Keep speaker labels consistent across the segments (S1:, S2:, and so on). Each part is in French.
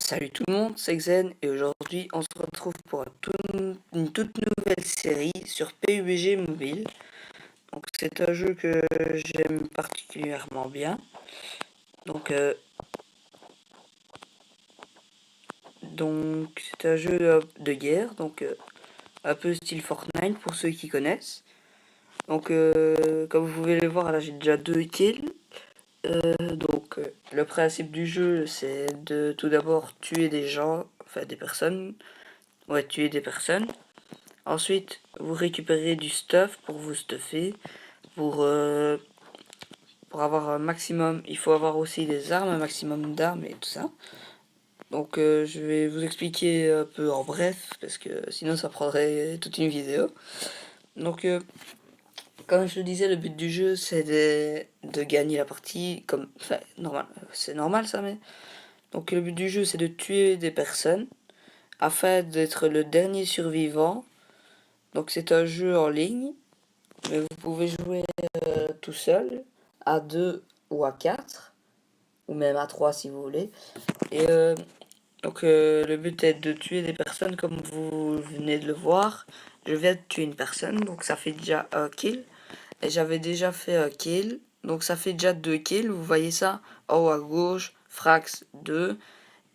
S1: Salut tout le monde, c'est Xen et aujourd'hui on se retrouve pour une toute nouvelle série sur PUBG Mobile. Donc c'est un jeu que j'aime particulièrement bien. Donc c'est un jeu de guerre, un peu style Fortnite pour ceux qui connaissent. Donc comme vous pouvez le voir là j'ai déjà 2 kills. Le principe du jeu c'est de tout d'abord tuer des gens, enfin des personnes. Ouais, tuer des personnes. Ensuite, vous récupérez du stuff pour vous stuffer. Pour, euh, pour avoir un maximum, il faut avoir aussi des armes, un maximum d'armes et tout ça. Donc je vais vous expliquer un peu en bref, parce que sinon ça prendrait toute une vidéo. Donc comme je le disais, le but du jeu c'est de gagner la partie, comme, enfin, normal, c'est normal ça, mais... Donc le but du jeu c'est de tuer des personnes, afin d'être le dernier survivant. Donc c'est un jeu en ligne, mais vous pouvez jouer tout seul, à 2 ou à 4 ou même à 3 si vous voulez. Et le but est de tuer des personnes comme vous venez de le voir. Je viens de tuer une personne, donc ça fait déjà un kill. Et j'avais déjà fait un kill, donc ça fait déjà 2 kills. Vous voyez ça en haut à gauche, Frax 2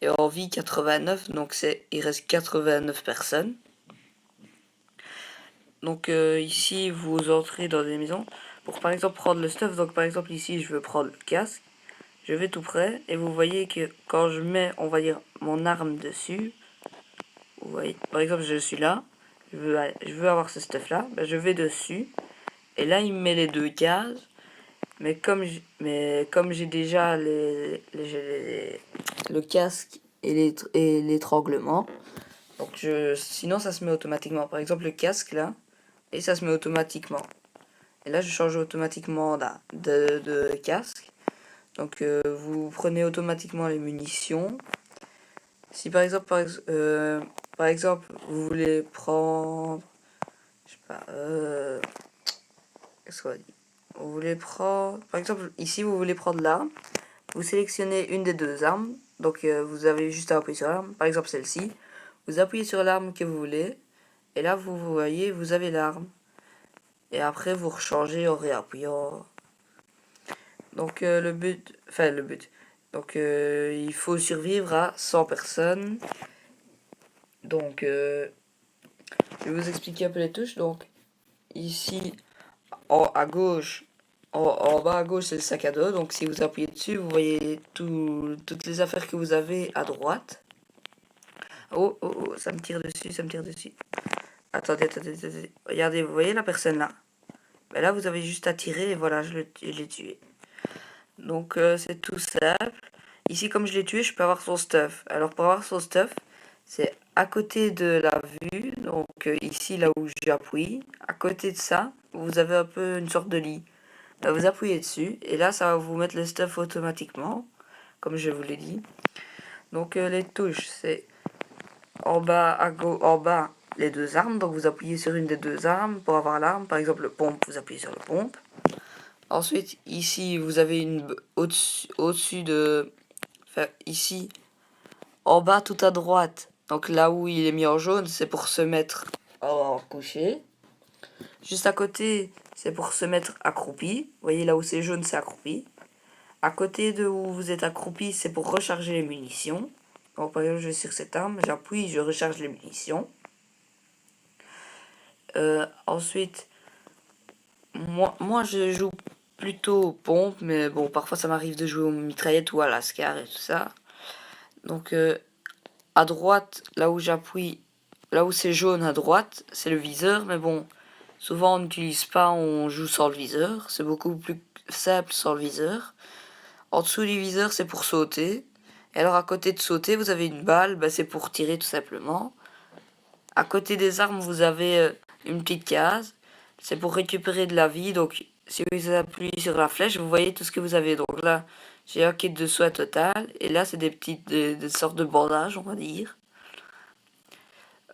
S1: et en vie 89, donc il reste 89 personnes. Donc ici vous entrez dans des maisons pour par exemple prendre le stuff. Donc par exemple ici je veux prendre le casque, je vais tout près et vous voyez que quand je mets, on va dire, mon arme dessus, vous voyez, par exemple je suis là, je veux avoir ce stuff là, ben, je vais dessus et là il me met les 2 cases, mais comme j'ai déjà le casque et l'étranglement, donc sinon ça se met automatiquement. Par exemple le casque là, et ça se met automatiquement. Et là, je change automatiquement de casque. Donc, vous prenez automatiquement les munitions. Si par exemple, par exemple, vous voulez prendre, je sais pas, qu'est-ce qu'on dit, vous voulez prendre, par exemple, ici, vous voulez prendre l'arme. Vous sélectionnez une des 2 armes. Donc, vous avez juste à appuyer sur l'arme. Par exemple, celle-ci. Vous appuyez sur l'arme que vous voulez. Et là, vous voyez, vous avez l'arme. Et après, vous rechangez en réappuyant. Donc le but. Donc il faut survivre à 100 personnes. Donc je vais vous expliquer un peu les touches. Donc ici à gauche, en bas à gauche c'est le sac à dos. Donc si vous appuyez dessus, vous voyez toutes les affaires que vous avez à droite. Oh oh oh, ça me tire dessus, ça me tire dessus. Attendez. Regardez, vous voyez la personne là. Ben là vous avez juste à tirer et voilà, je l'ai tué. Donc c'est tout simple. Ici, comme je l'ai tué, je peux avoir son stuff. Alors pour avoir son stuff, c'est à côté de la vue. Donc ici, là où j'appuie, à côté de ça, vous avez un peu une sorte de lit. Là, vous appuyez dessus et là, ça va vous mettre le stuff automatiquement, comme je vous l'ai dit. Donc les touches, c'est en bas, en bas, les 2 armes. Donc vous appuyez sur une des 2 armes pour avoir l'arme. Par exemple, le pompe, vous appuyez sur le pompe. Ensuite, ici, vous avez au-dessus de... Enfin, ici, en bas tout à droite, donc là où il est mis en jaune, c'est pour se mettre en couché. Juste à côté, c'est pour se mettre accroupi. Vous voyez là où c'est jaune, c'est accroupi. À côté de où vous êtes accroupi, c'est pour recharger les munitions. Donc par exemple, je vais sur cette arme, j'appuie, je recharge les munitions. Ensuite, moi je joue plutôt aux pompes, mais bon, parfois ça m'arrive de jouer aux mitraillettes ou à l'ascar et tout ça. Donc à droite, là où j'appuie, là où c'est jaune à droite, c'est le viseur, mais bon, souvent on n'utilise pas, on joue sans le viseur, c'est beaucoup plus simple sans le viseur. En dessous du viseur, c'est pour sauter. Et alors à côté de sauter, vous avez une balle, bah, c'est pour tirer tout simplement. À côté des armes, vous avez une petite case, c'est pour récupérer de la vie. Donc si vous appuyez sur la flèche, vous voyez tout ce que vous avez. Donc là, j'ai un kit de soins total, et là c'est des sortes de bandages, on va dire.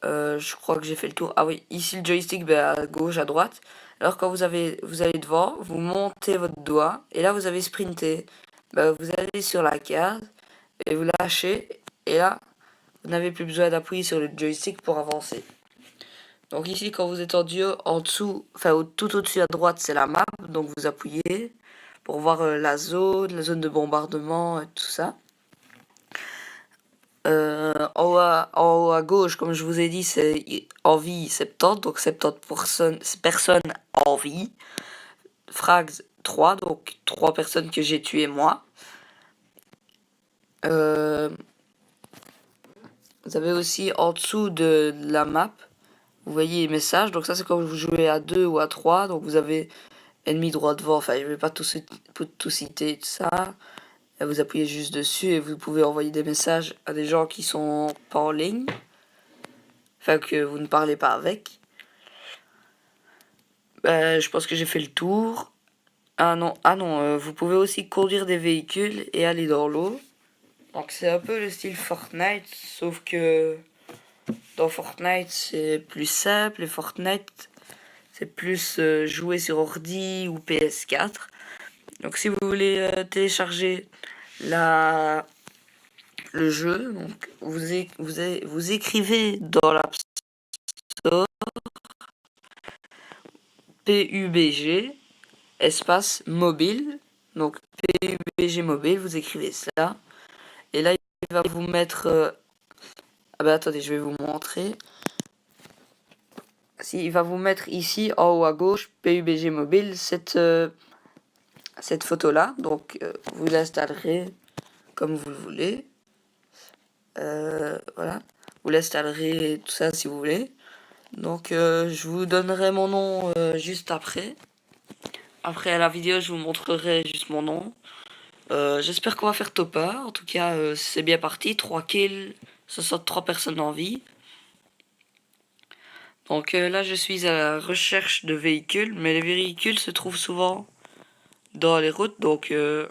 S1: Je crois que j'ai fait le tour. Ah oui, ici le joystick, ben, à gauche, à droite. Alors quand vous allez devant, vous montez votre doigt et là vous avez sprinté. Ben, vous allez sur la case et vous lâchez et là, vous n'avez plus besoin d'appuyer sur le joystick pour avancer. Donc ici, quand vous êtes en duo, en dessous, enfin tout au-dessus à droite, c'est la map, donc vous appuyez pour voir la zone de bombardement, tout ça. En haut à gauche, comme je vous ai dit, c'est en vie 70, donc 70 personnes en vie. Frags 3, donc 3 personnes que j'ai tuées moi. Vous avez aussi en dessous de la map, vous voyez les messages, donc ça c'est quand vous jouez à 2 ou à 3, donc vous avez ennemi droit devant, enfin je vais pas tout citer, tout ça. Vous appuyez juste dessus et vous pouvez envoyer des messages à des gens qui sont pas en ligne, enfin que vous ne parlez pas avec. Je pense que j'ai fait le tour. Ah non, vous pouvez aussi conduire des véhicules et aller dans l'eau. Donc c'est un peu le style Fortnite, sauf que dans Fortnite c'est plus simple et Fortnite c'est plus jouer sur ordi ou PS4. Donc si vous voulez télécharger le jeu, donc vous écrivez dans l'App Store PUBG espace mobile, donc PUBG mobile, vous écrivez ça et là il va vous mettre ah bah attendez, je vais vous montrer. Si, il va vous mettre ici en haut à gauche PUBG mobile cette photo là, donc vous l'installerez comme vous le voulez. Voilà, vous l'installerez tout ça si vous voulez. Donc je vous donnerai mon nom juste après. Après la vidéo, je vous montrerai juste mon nom. J'espère qu'on va faire top 1. En tout cas, c'est bien parti. 3 kills, 63 personnes en vie. Donc là, je suis à la recherche de véhicules, mais les véhicules se trouvent souvent dans les routes. Donc là,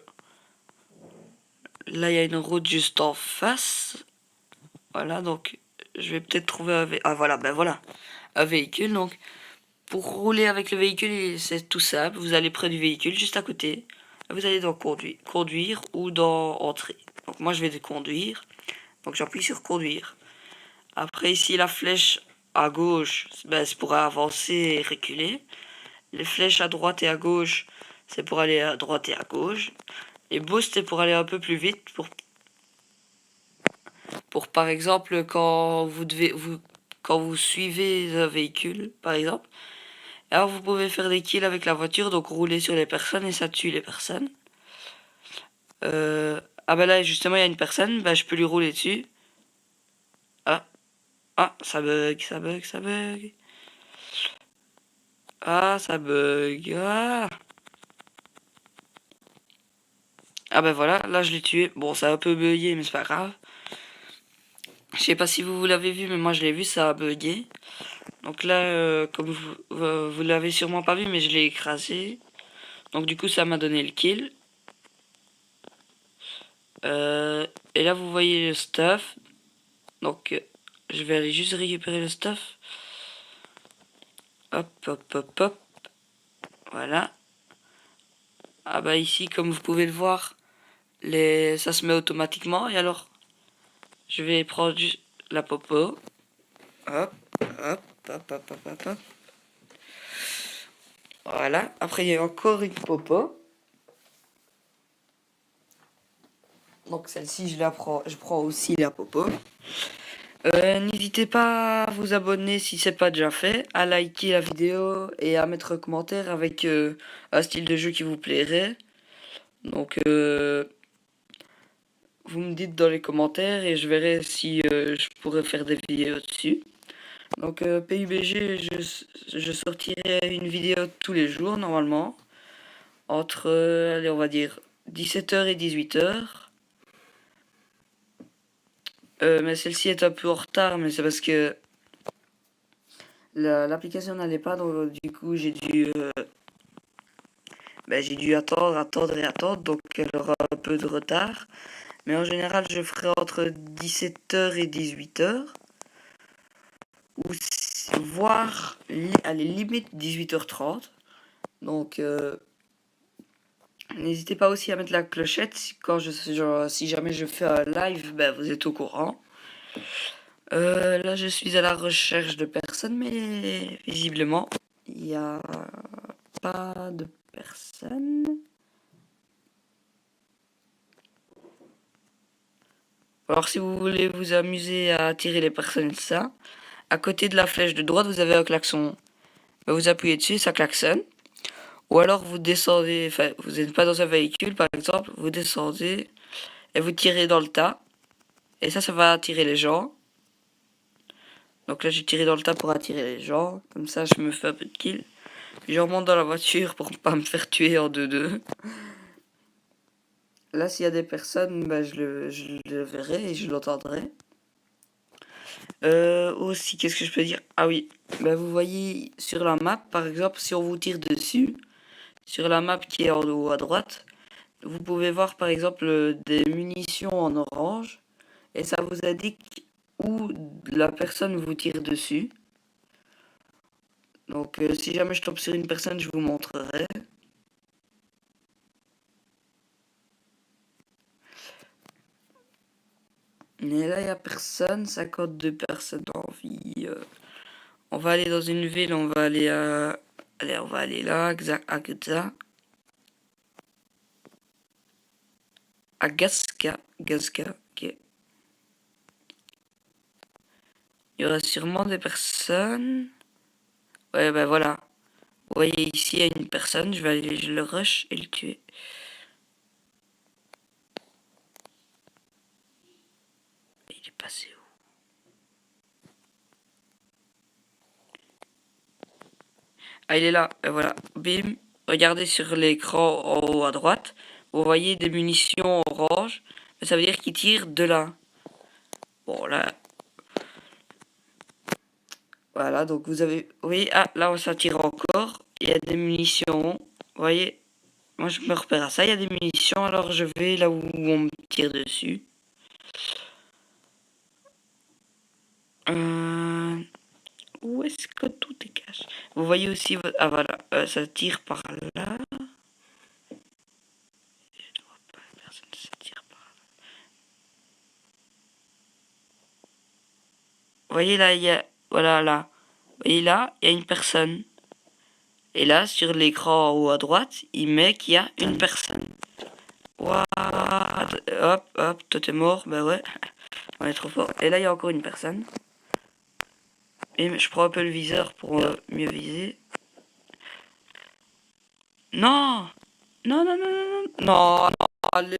S1: il y a une route juste en face. Voilà, donc je vais peut-être trouver un véhicule. Ah voilà, ben voilà, un véhicule. Donc pour rouler avec le véhicule, c'est tout simple. Vous allez près du véhicule, juste à côté. Vous allez dans conduire ou dans entrer. Donc moi, je vais de conduire. Donc j'appuie sur conduire. Après ici, la flèche à gauche, ben, c'est pour avancer et reculer. Les flèches à droite et à gauche, c'est pour aller à droite et à gauche. Les boosts, c'est pour aller un peu plus vite. Pour par exemple, quand vous suivez un véhicule, par exemple. Alors vous pouvez faire des kills avec la voiture, donc rouler sur les personnes et ça tue les personnes. Ah bah là justement il y a une personne, bah je peux lui rouler dessus. Ça bug, ça bug, ça bug. Ah, ça bug. Ah bah voilà, là je l'ai tué. Bon, ça a un peu bugué, mais c'est pas grave. Je sais pas si vous l'avez vu, mais moi je l'ai vu, ça a bugué. Donc là, comme vous l'avez sûrement pas vu, mais je l'ai écrasé. Donc du coup, ça m'a donné le kill. Et là, vous voyez le stuff. Donc, je vais aller juste récupérer le stuff. Hop, hop, hop, hop. Voilà. Ah bah ici, comme vous pouvez le voir, ça se met automatiquement. Et alors, je vais prendre juste la popo. Hop, hop, hop, hop, hop, hop, hop. Voilà. Après, il y a encore une popo. Donc celle-ci, je prends aussi la popo. N'hésitez pas à vous abonner si c'est pas déjà fait, à liker la vidéo et à mettre un commentaire avec un style de jeu qui vous plairait. Donc vous me dites dans les commentaires et je verrai si je pourrais faire des vidéos dessus. Donc PUBG, je sortirai une vidéo tous les jours normalement, entre, allez, on va dire 17h et 18h. Mais celle-ci est un peu en retard, mais c'est parce que l'application n'allait pas, donc du coup j'ai dû attendre et attendre, donc elle aura un peu de retard. Mais en général, je ferai entre 17h et 18h. Ou voire, allez, limite 18h30. Donc, N'hésitez pas aussi à mettre la clochette quand si jamais je fais un live, ben, vous êtes au courant. Là, je suis à la recherche de personnes, mais visiblement, il n'y a pas de personnes. Alors, si vous voulez vous amuser à attirer les personnes, ça, à côté de la flèche de droite, vous avez un klaxon. Vous appuyez dessus, ça klaxonne. Ou alors vous descendez, enfin, vous n'êtes pas dans un véhicule, par exemple, vous descendez et vous tirez dans le tas. Et ça va attirer les gens. Donc là, j'ai tiré dans le tas pour attirer les gens. Comme ça, je me fais un peu de kill. Je remonte dans la voiture pour pas me faire tuer en 2-2. Là, s'il y a des personnes, bah, je le verrai et je l'entendrai. Aussi, qu'est-ce que je peux dire? Ah oui, bah, vous voyez sur la map, par exemple, si on vous tire dessus, sur la map qui est en haut à droite, vous pouvez voir par exemple des munitions en orange et ça vous indique où la personne vous tire dessus. Donc si jamais je tombe sur une personne, je vous montrerai. Mais là, il n'y a personne, 52 personnes en vie. On va aller dans une ville, on va aller à... Allez, on va aller là, à Gza. À Gazka. Gazka, ok. Il y aura sûrement des personnes. Ouais, ben voilà. Vous voyez ici, il y a une personne, je vais aller le rush et le tuer. Il est passé où? Ah, il est là, et voilà. Bim. Regardez sur l'écran en haut à droite. Vous voyez des munitions orange. Ça veut dire qu'il tire de là. Bon, là. Voilà, donc vous avez... Oui, ah, là, ça tire encore. Il y a des munitions. Vous voyez? Moi, je me repère à ça. Il y a des munitions, alors je vais là où on me tire dessus. Où est-ce que tout est caché? Vous voyez aussi... Ah, voilà. Ça tire par là. Je ne vois pas. Personne ne se tire par là. Vous voyez là, il y a... Voilà, là. Vous voyez là, il y a une personne. Et là, sur l'écran en haut à droite, il met qu'il y a une personne. What? Hop, hop, toi t'es mort, bah ouais. On est trop fort. Et là, il y a encore une personne. Et je prends un peu le viseur pour mieux viser. Non! Non, non, non, non, non, non, non, allez,